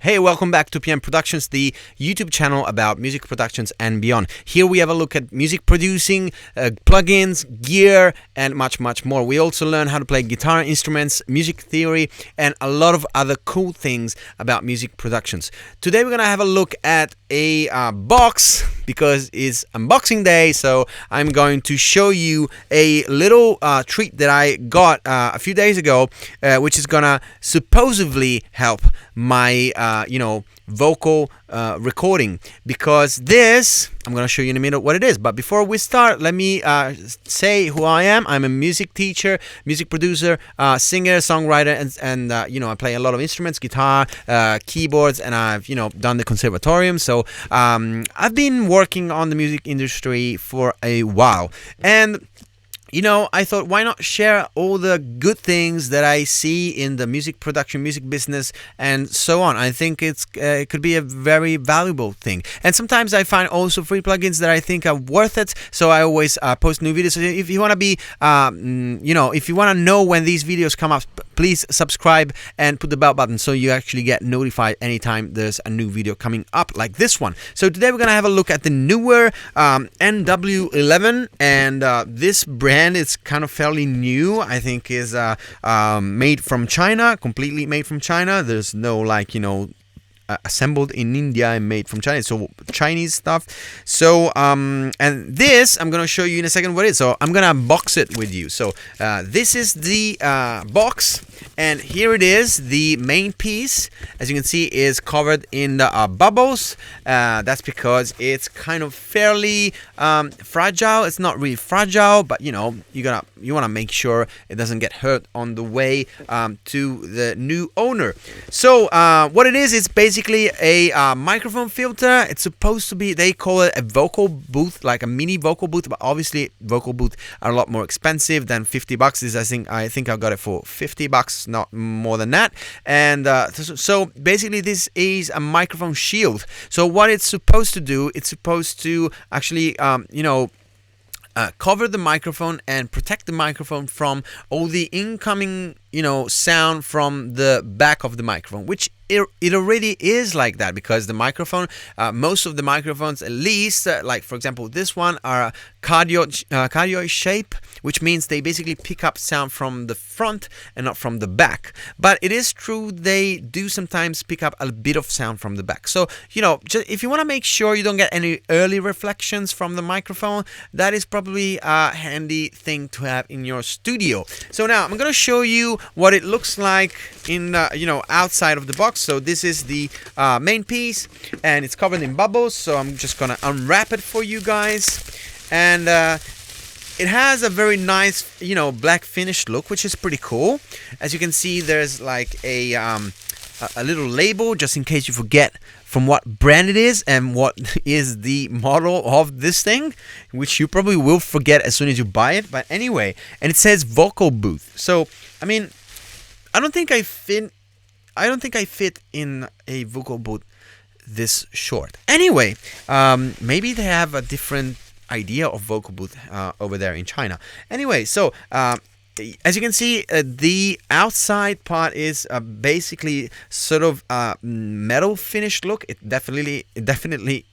Hey, welcome back to PM Productions, the YouTube channel about music productions and beyond. Here we have a look at music producing, plugins, gear, and much, much more. We also learn how to play guitar instruments, music theory, and a lot of other cool things about music productions. Today we're going to have a look at a box because it's unboxing day, so I'm going to show you a little treat that I got a few days ago, which is going to supposedly help my vocal recording, because this, I'm going to show you in a minute what it is. But before we start, let me say who I am. I'm a music teacher, music producer, singer, songwriter, and I play a lot of instruments, guitar, keyboards, and I've done the conservatorium. So I've been working on the music industry for a while, and I thought, why not share all the good things that I see in the music production, music business, and so on. I think it could be a very valuable thing. And sometimes I find also free plugins that I think are worth it. So I always post new videos. So if you want to be, if you want to know when these videos come up, please subscribe and put the bell button so you actually get notified anytime there's a new video coming up like this one. So today we're going to have a look at the Neewer NW-11, and this brand is kind of fairly new. I think is made from China, completely made from China. There's no assembled in India and made from China. So Chinese stuff. So and this I'm gonna show you in a second what it is. So I'm gonna unbox it with you. So this is the box, and here it is. The main piece, as you can see, is covered in the bubbles. That's because it's kind of fairly fragile. It's not really fragile, but you want to make sure it doesn't get hurt on the way to the new owner. So what it is, it's basically a microphone filter. It's supposed to be, they call it a vocal booth, like a mini vocal booth, but obviously vocal booths are a lot more expensive than $50. This, I think I got it for $50, not more than that. And so basically this is a microphone shield. So what it's supposed to do, it's supposed to actually cover the microphone and protect the microphone from all the incoming sound from the back of the microphone, which it already is like that, because the microphone, most of the microphones, at least, like for example this one, are cardioid shape, which means they basically pick up sound from the front and not from the back. But it is true they do sometimes pick up a bit of sound from the back. So just, if you want to make sure you don't get any early reflections from the microphone, that is probably a handy thing to have in your studio. So now I'm going to show you what it looks like in outside of the box. So this is the main piece, and it's covered in bubbles. So I'm just gonna unwrap it for you guys, and it has a very nice black finished look, which is pretty cool. As you can see, there's like a little label just in case you forget from what brand it is and what is the model of this thing, which you probably will forget as soon as you buy it. But anyway, and it says vocal booth. So I mean, I don't think I fit in a vocal booth this short. Anyway, maybe they have a different idea of vocal booth over there in China. Anyway, so as you can see, the outside part is basically sort of metal finished look. It definitely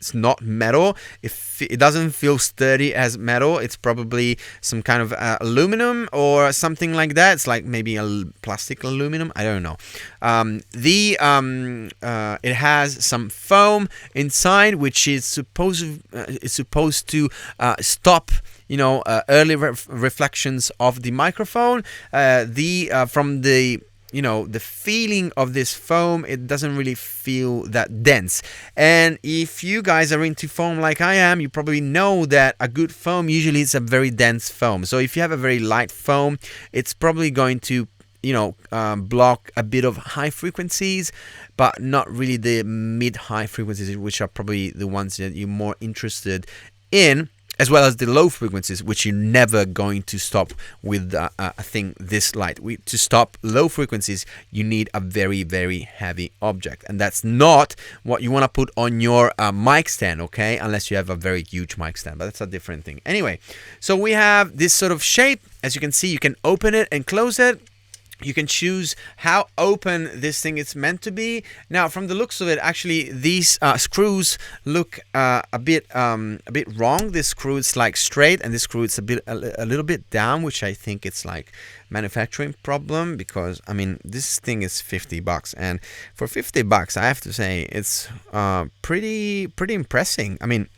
is not metal. It doesn't feel sturdy as metal. It's probably some kind of aluminum or something like that. It's like maybe a plastic aluminum. I don't know. It has some foam inside, which is supposed to stop early reflections of the microphone. From the feeling of this foam, it doesn't really feel that dense. And if you guys are into foam like I am, you probably know that a good foam usually is a very dense foam. So if you have a very light foam, it's probably going to block a bit of high frequencies, but not really the mid-high frequencies, which are probably the ones that you're more interested in, as well as the low frequencies, which you're never going to stop with a thing this light. To stop low frequencies, you need a very, very heavy object. And that's not what you want to put on your mic stand, okay? Unless you have a very huge mic stand, but that's a different thing. Anyway, so we have this sort of shape. As you can see, you can open it and close it. you can choose how open this thing is meant to be. Now, from the looks of it, actually, these screws look a bit wrong. This screw is like straight, and this screw is a little bit down, which I think it's like manufacturing problem, because I mean this thing is $50, and for $50, I have to say it's pretty impressive. I mean,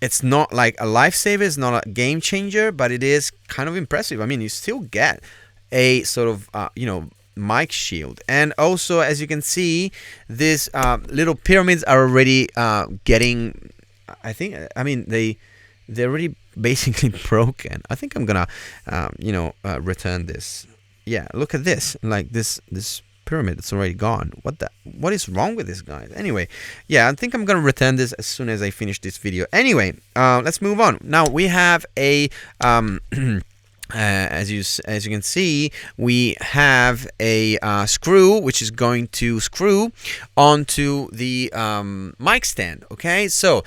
it's not like a lifesaver, it's not a game changer, but it is kind of impressive. I mean, you still get a sort of mic shield, and also, as you can see, these little pyramids are already getting, I mean they're already basically broken. I think I'm gonna return this. Yeah, look at this, like this pyramid, it's already gone. What is wrong with this, guys? Anyway, yeah, I think I'm gonna return this as soon as I finish this video. Anyway, let's move on. Now we have a as you can see, we have a screw which is going to screw onto the mic stand. Okay, so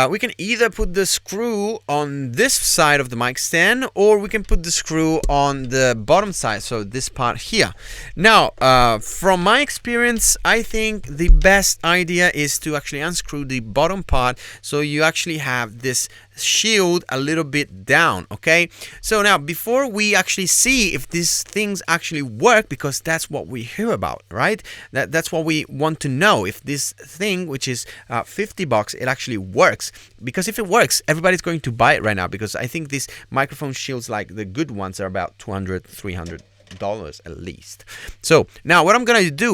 we can either put the screw on this side of the mic stand, or we can put the screw on the bottom side, so this part here. Now, from my experience, I think the best idea is to actually unscrew the bottom part, so you actually have this shield a little bit down. Okay, so now before we actually see if these things actually work, because that's what we hear about, right? That's what we want to know, if this thing, which is $50, it actually works. Because if it works, everybody's going to buy it right now, because I think these microphone shields, like the good ones, are about $200-300 at least. So now what I'm going to do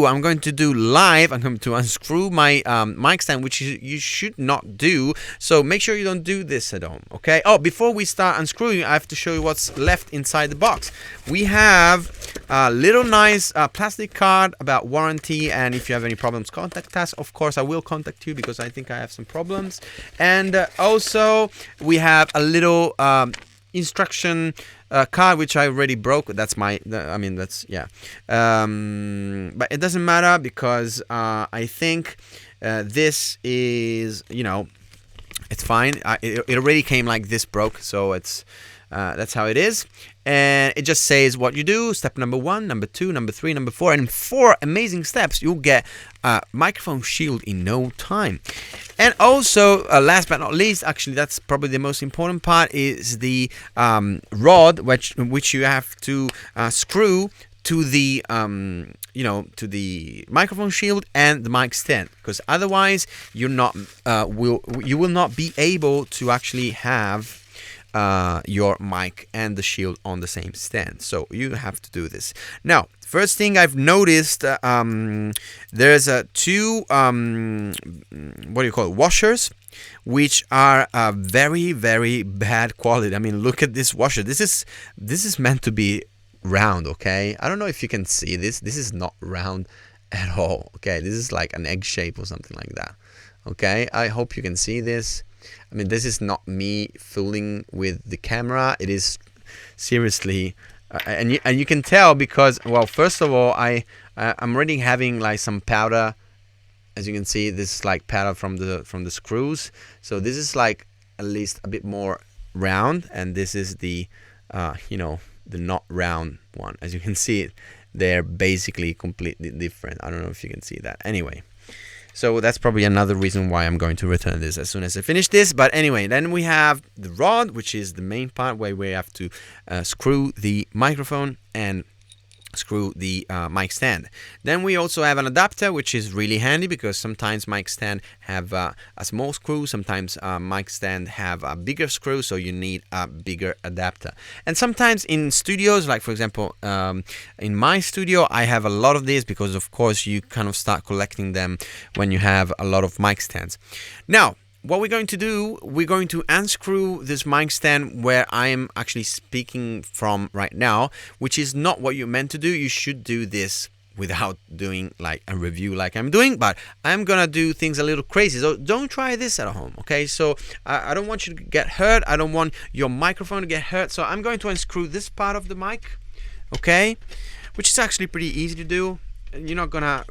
live, I'm going to unscrew my mic stand, which you should not do, so make sure you don't do this at home. Okay, oh, before we start unscrewing, I have to show you what's left inside the box. We have a little nice plastic card about warranty, and if you have any problems, contact us. Of course, I will contact you, because I think I have some problems. And also we have a little instruction card, which I already broke. That's but it doesn't matter, because I think this is, it's fine. It already came like this broke, so it's that's how it is. And it just says what you do: step number 1, number 2, number 3, number 4, and in 4 amazing steps you'll get a microphone shield in no time. And also, last but not least, actually that's probably the most important part, is the rod which you have to screw to the to the microphone shield and the mic stand, because otherwise you will not be able to actually have your mic and the shield on the same stand. So you have to do this. Now, first thing I've noticed, there's two washers, which are very, very bad quality. I mean, look at this washer. This is meant to be round. Okay, I don't know if you can see this. This is not round at all. Okay, this is like an egg shape or something like that. Okay, I hope you can see this. I mean, this is not me fooling with the camera. It is seriously, and you can tell, because, well, first of all, I'm already having like some powder. As you can see, this is like powder from the screws. So this is like at least a bit more round, and this is the the not round one. As you can see, they're basically completely different. I don't know if you can see that. Anyway. So that's probably another reason why I'm going to return this as soon as I finish this. But anyway, then we have the rod, which is the main part where we have to screw the microphone and screw the mic stand. Then we also have an adapter, which is really handy, because sometimes mic stand have a small screw, sometimes mic stand have a bigger screw, so you need a bigger adapter. And sometimes in studios, like for example in my studio, I have a lot of these, because of course you kind of start collecting them when you have a lot of mic stands. Now, what we're going to do, we're going to unscrew this mic stand where I am actually speaking from right now, which is not what you're meant to do. You should do this without doing like a review like I'm doing, but I'm gonna do things a little crazy, so don't try this at home. Okay, so I don't want you to get hurt. I don't want your microphone to get hurt, so I'm going to unscrew this part of the mic, okay, which is actually pretty easy to do. You're not gonna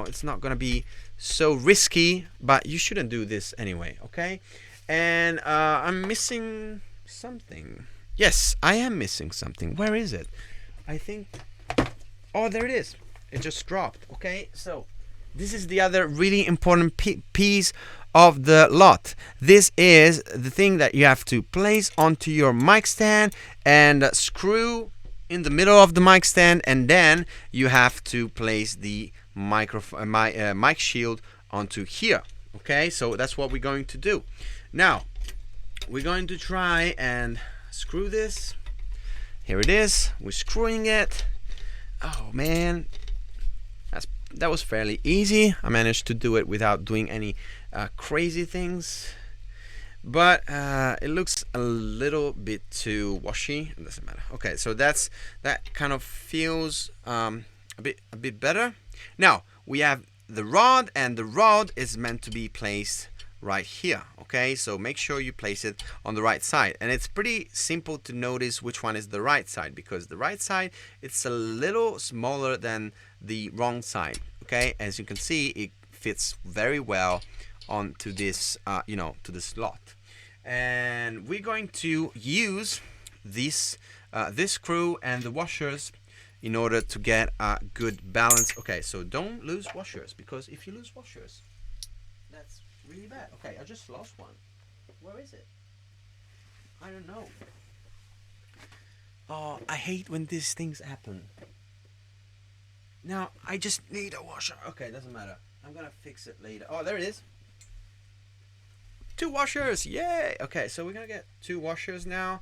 it's not gonna be so risky, but you shouldn't do this anyway. Okay, and I'm missing something. Yes, I am missing something. Where is it? I think Oh, there it is. It just dropped. Okay, so this is the other really important piece of the lot. This is the thing that you have to place onto your mic stand and screw in the middle of the mic stand, and then you have to place the microphone, mic shield onto here. Okay, so that's what we're going to do. Now we're going to try and screw this. Here it is. We're screwing it. Oh man, that was fairly easy. I managed to do it without doing any crazy things, but it looks a little bit too washy. It doesn't matter. Okay, so that kind of feels a bit better. Now we have the rod, and the rod is meant to be placed right here. Okay, so make sure you place it on the right side, and it's pretty simple to notice which one is the right side, because the right side, it's a little smaller than the wrong side. Okay, as you can see, it fits very well onto this to the slot, and we're going to use this screw and the washers in order to get a good balance. Okay, so don't lose washers, because if you lose washers, that's really bad. Okay, I just lost one. Where is it? I don't know. Oh, I hate when these things happen. Now I just need a washer. Okay, doesn't matter. I'm gonna fix it later. Oh, there it is. 2 washers, yay! Okay, so we're gonna get 2 washers now.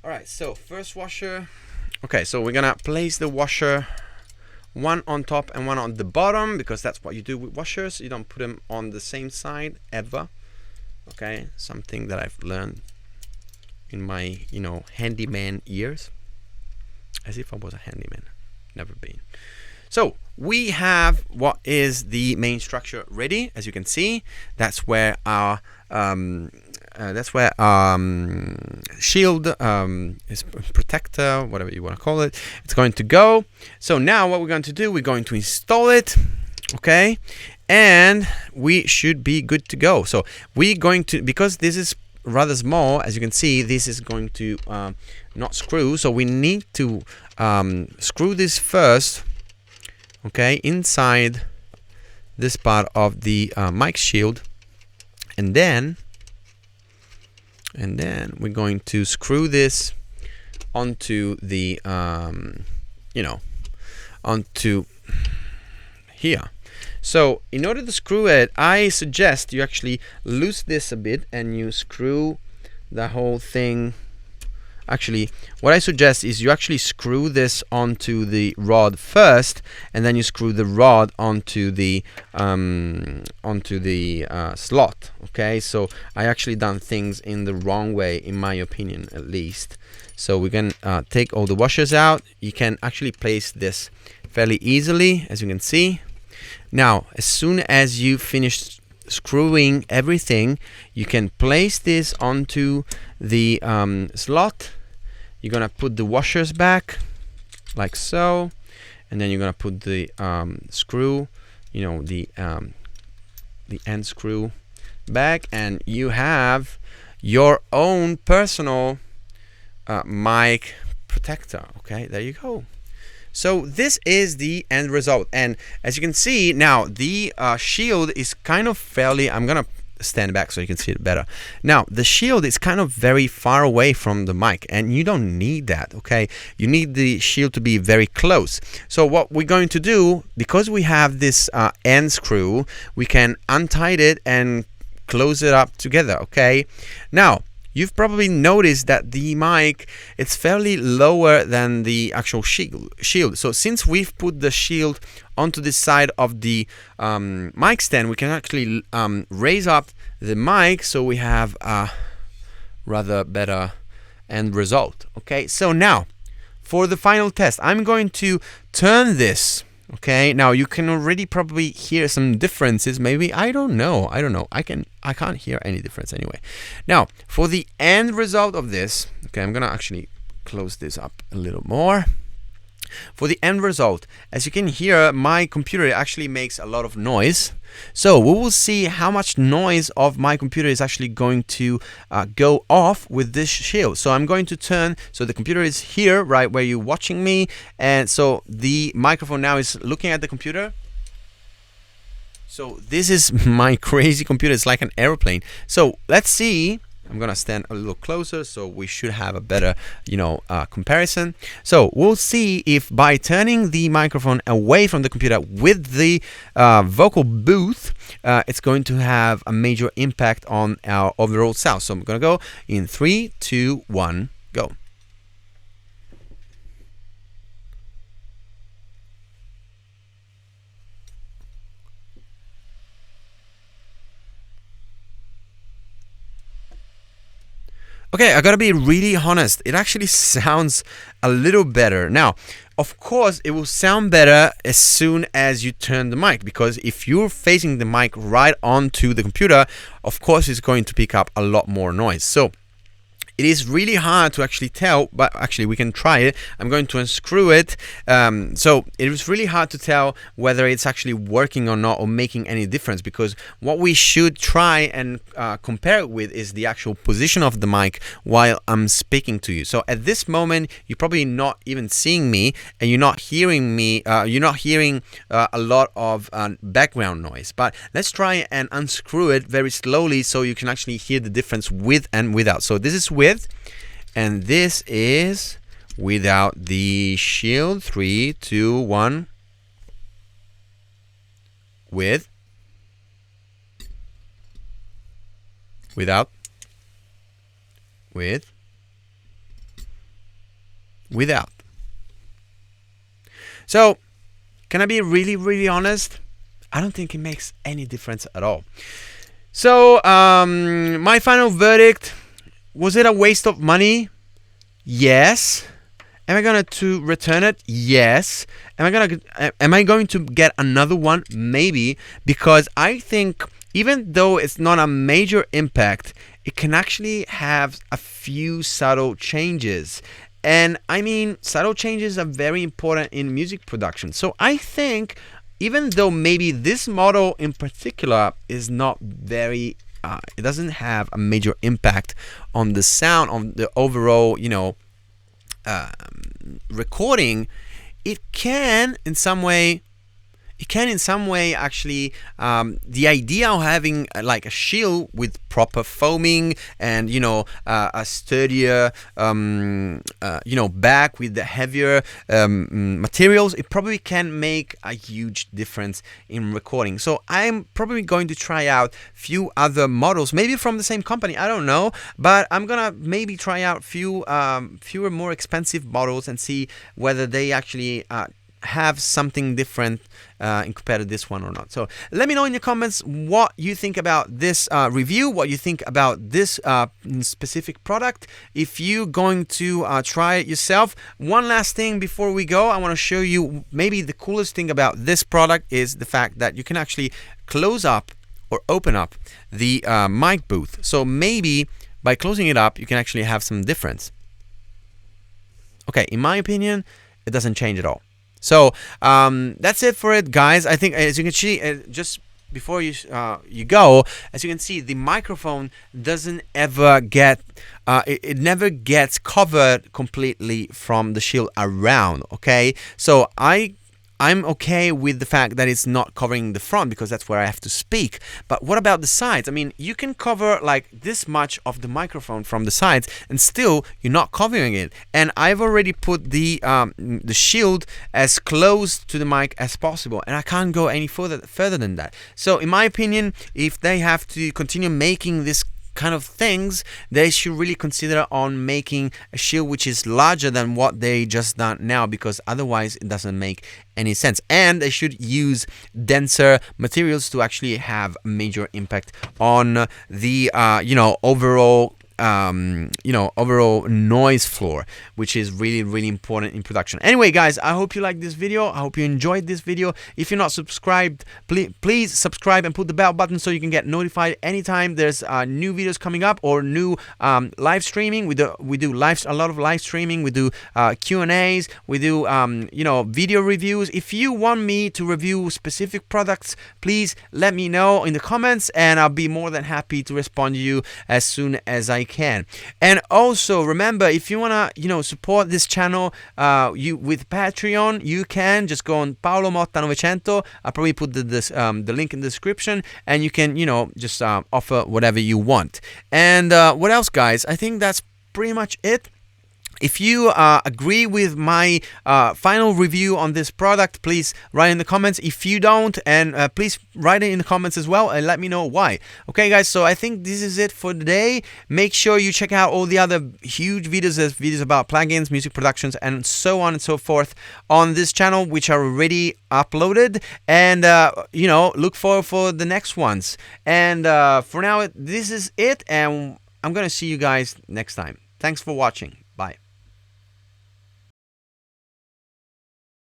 All right, so first washer. Okay, so we're gonna place the washer, one on top and one on the bottom, because that's what you do with washers. You don't put them on the same side ever. Okay, something that I've learned in my handyman years, as if I was a handyman. Never been. So we have what is the main structure ready. As you can see, that's where our shield is protector, whatever you want to call it, it's going to go. So now what we're going to do, we're going to install it. Okay, and we should be good to go. So we're going to, because this is rather small, as you can see, this is going to not screw, so we need to screw this first, okay, inside this part of the mic shield, and then we're going to screw this onto the onto here. So in order to screw it, I suggest you actually loose this a bit and you screw the whole thing. Actually, what I suggest is you actually screw this onto the rod first, and then you screw the rod onto the slot. Okay, so I actually done things in the wrong way, in my opinion, at least. So we can take all the washers out. You can actually place this fairly easily, as you can see. Now, as soon as you finish screwing everything, you can place this onto the slot. You're gonna put the washers back like so, and then you're gonna put the screw, the end screw back, and you have your own personal mic protector. Okay, there you go. So this is the end result, and as you can see now, the shield is kind of fairly, I'm gonna stand back so you can see it better. Now the shield is kind of very far away from the mic, and you don't need that. Okay, you need the shield to be very close. So what we're going to do, because we have this end screw, we can untie it and close it up together. Okay, now you've probably noticed that the mic, it's fairly lower than the actual shield. So since we've put the shield onto the side of the mic stand, we can actually raise up the mic, so we have a rather better end result. Okay, so now for the final test, I'm going to turn this. Okay, now you can already probably hear some differences. Maybe, I don't know. I can't hear any difference anyway. Now for the end result of this, okay, I'm gonna actually close this up a little more. For the end result, as you can hear, my computer actually makes a lot of noise. So we will see how much noise of my computer is actually going to go off with this shield. So I'm going to turn, so the computer is here, right where you're watching me, and so the microphone now is looking at the computer. So this is my crazy computer. It's like an airplane. So let's see. I'm gonna stand a little closer, so we should have a better, comparison. So we'll see if by turning the microphone away from the computer with the vocal booth, it's going to have a major impact on our overall sound. So I'm gonna go in 3, 2, 1, go. Okay, I gotta be really honest. It actually sounds a little better. Now, of course, it will sound better as soon as you turn the mic, because if you're facing the mic right onto the computer, of course, it's going to pick up a lot more noise. So it is really hard to actually tell, but actually we can try it. I'm going to unscrew it. So it is really hard to tell whether it's actually working or not, or making any difference, because what we should try and compare it with is the actual position of the mic while I'm speaking to you. So at this moment, you're probably not even seeing me, and you're not hearing me. You're not hearing a lot of background noise. But let's try and unscrew it very slowly so you can actually hear the difference with and without. So this is with, and this is without the shield. 3, 2, 1. With, without, with, without. So can I be really, really honest? I don't think it makes any difference at all. So my final verdict: was it a waste of money? Yes. Am I going to return it? Yes. Am I going to get another one? Maybe, because I think even though it's not a major impact, it can actually have a few subtle changes. And I mean, subtle changes are very important in music production. So I think even though maybe this model in particular is not very it doesn't have a major impact on the sound, on the overall, recording, it can in some way actually, the idea of having like a shield with proper foaming and a sturdier back with the heavier materials, it probably can make a huge difference in recording. So I'm probably going to try out few other models, maybe from the same company, I don't know, but I'm gonna maybe try out fewer more expensive models and see whether they actually have something different in compared to this one or not. So let me know in the comments what you think about this review, what you think about this specific product, if you're going to try it yourself. One last thing before we go, I want to show you maybe the coolest thing about this product is the fact that you can actually close up or open up the mic booth. So maybe by closing it up, you can actually have some difference. Okay, in my opinion, it doesn't change at all. So that's it for it, guys. I think, as you can see, just before you go, as you can see, the microphone doesn't ever get it never gets covered completely from the shield around. Okay, so I'm okay with the fact that it's not covering the front, because that's where I have to speak. But what about the sides? I mean, you can cover like this much of the microphone from the sides, and still you're not covering it. And I've already put the shield as close to the mic as possible, and I can't go any further than that. So in my opinion, if they have to continue making this kind of things, they should really consider on making a shield which is larger than what they just done now, because otherwise it doesn't make any sense. And they should use denser materials to actually have a major impact on the overall overall noise floor, which is really important in production. Anyway, guys, I hope you liked this video. I hope you enjoyed this video. If you're not subscribed, please subscribe and put the bell button so you can get notified anytime there's new videos coming up or new live streaming. We do a lot of live streaming. We do Q&As. We do video reviews. If you want me to review specific products, please let me know in the comments, and I'll be more than happy to respond to you as soon as I can. And also remember, if you wanna support this channel with Patreon, you can just go on Paolo Motta 900. I'll probably put the link in the description, and you can just offer whatever you want. And what else, guys? I think that's pretty much it. If you agree with my final review on this product, please write in the comments. If you don't, and please write it in the comments as well and let me know why. Okay, guys, so I think this is it for today. Make sure you check out all the other huge videos. There's videos about plugins, music productions, and so on and so forth on this channel, which are already uploaded. And, look forward for the next ones. And for now, this is it, and I'm going to see you guys next time. Thanks for watching.